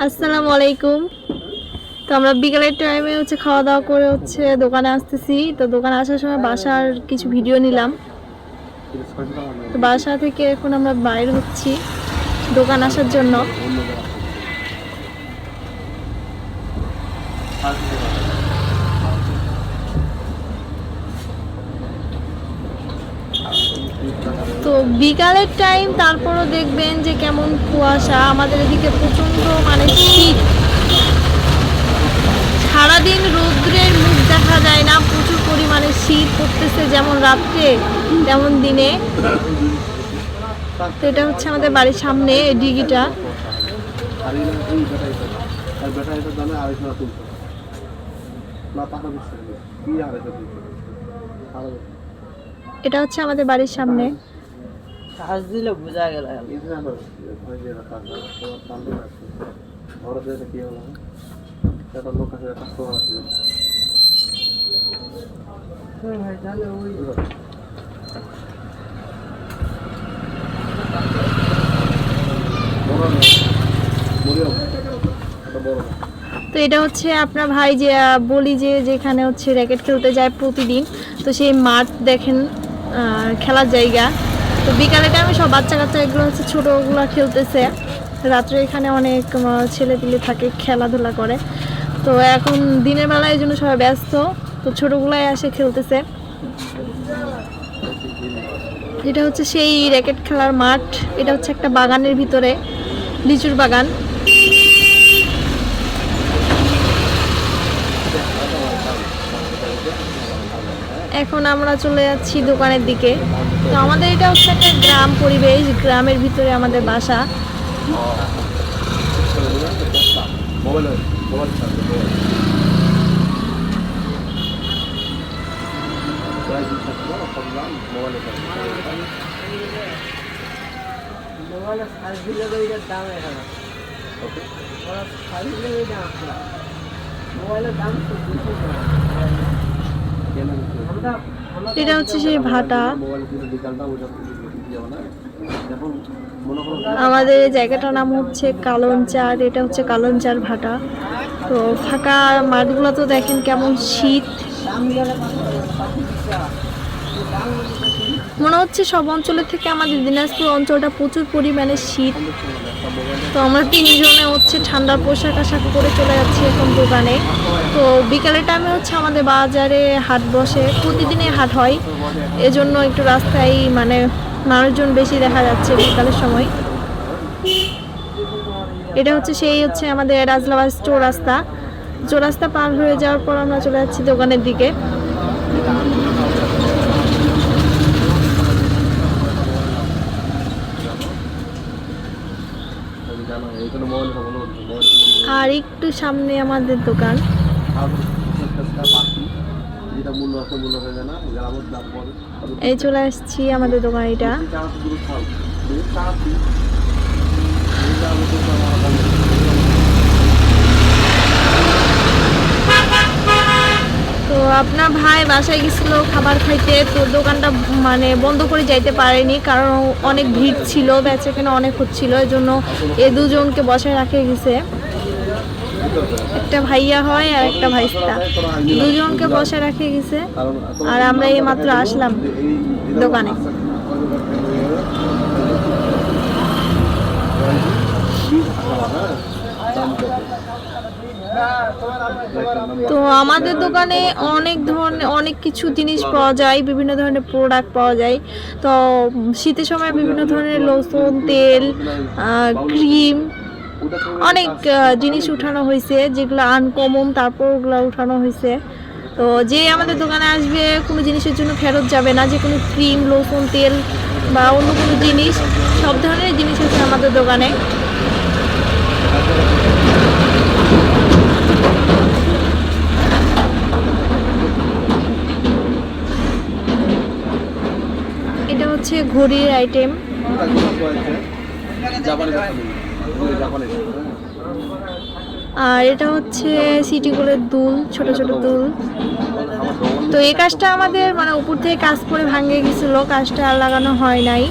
আসসালামু আলাইকুম। তো আমরা বিকেলের টাইমে খাওয়া দাওয়া করে দোকানে আসতেছি। তো দোকানে আসার সময় বাসার কিছু ভিডিও নিলাম। তো বাসা থেকে এখন আমরা বাইর হচ্ছি দোকান আসার জন্য। তো বিকালের টাইম, তারপরও দেখবেন যে কেমন কুয়াশা। আমাদের এদিকে প্রচন্ড শীত, সারাদিন রৌদ্রের মুখ দেখা যায় না, প্রচুর পরিমাণে শীত পড়তেছে, যেমন রাত্রে তেমন দিনে। তো এটা আমাদের বাড়ির সামনে ডিগিটা। এটা আমাদের বাড়ির সামনে। তো এটা আপনার ভাই যে বলি যে যেখানে র্যাকেট খেলতে যায় প্রতিদিন। তো সেই মাঠ দেখেন, খেলার জায়গা। তো বিকালে টাইমে সব বাচ্চা কাচ্চা এগুলো ছোটোগুলো খেলতেছে। রাত্রে এখানে অনেক ছেলেপিলে থাকে, খেলাধুলা করে। তো এখন দিনের বেলায় এই জন্য সবাই ব্যস্ত। তো ছোটোগুলাই আসে খেলতেছে। এটা সেই র্যাকেট খেলার মাঠ। এটা একটা বাগানের ভিতরে, লিচুর বাগান। এখন আমরা চলে যাচ্ছি দোকানের দিকে। তো আমাদের এটা একটা গ্রাম পরিবেশ, গ্রামের ভিতরে আমাদের বাসা। এটা সেই ভাটা। আমাদের জায়গাটার নাম কালঞ্চার। এটা কালঞ্চার ভাটা। তো ফাঁকা মাঠগুলো তো দেখেন কেমন শীত। মনে হচ্ছে সব অঞ্চলের থেকে আমাদের দিনাজপুর অঞ্চলটা প্রচুর পরিমাণে শীত। তো আমরা তিনজনে ঠান্ডার পোশাক আশাক পরে চলে যাচ্ছি এখন দোকানে। তো বিকালের টাইমে আমাদের বাজারে হাট বসে, প্রতিদিনই হাট হয়। এজন্য একটু রাস্তায় মানুষজন বেশি দেখা যাচ্ছে বিকালের সময়। এটা সেই আমাদের রাজলাবাদ চৌরাস্তা। চৌরাস্তা পার হয়ে যাওয়ার পর আমরা চলে যাচ্ছি দোকানের দিকে। আর একটু সামনে আমাদের দোকান। এই চলে আসছি আমাদের দোকান। এটা তো আপনার ভাই বাসায় গেছিল খাবার খাইতে। তো দোকানটা বন্ধ করে যাইতে পারেনি, কারণ অনেক ভিড় ছিল, বেচাকেনা অনেক হচ্ছিল। এই জন্য এ দুজনকে বসায় রাখে গেছে। একটা ভাইয়া হয় আর একটা ভাইস্তা, দুজনকে বসে রাখে গেছে। আর আমরা এই মাত্র আসলাম দোকানে। তো আমাদের দোকানে অনেক কিছু জিনিস পাওয়া যায়, বিভিন্ন ধরনের প্রোডাক্ট পাওয়া যায়। তো শীতের সময় বিভিন্ন ধরনের লোশন, তেল, ক্রিম, অনেক জিনিস উঠানো হয়েছে, যেগুলো আনকমন। তারপর ওগুলো উঠানো হয়েছে। তো যে আমাদের দোকানে আসবে কোনো জিনিসের জন্য ফেরত যাবে না। যে কোনো ক্রিম, লোশন, তেল বা অন্য কোনো জিনিস, সব ধরনের জিনিস আছে আমাদের দোকানে। এটা ঘড়ির আইটেম। আর এটা সিটি গোল্ডের দুল, ছোট ছোট দুল। তো এই কাজটা আমাদের উপর থেকে কাজ করে ভাঙে গেছিল, কাজটা আর লাগানো হয় নাই।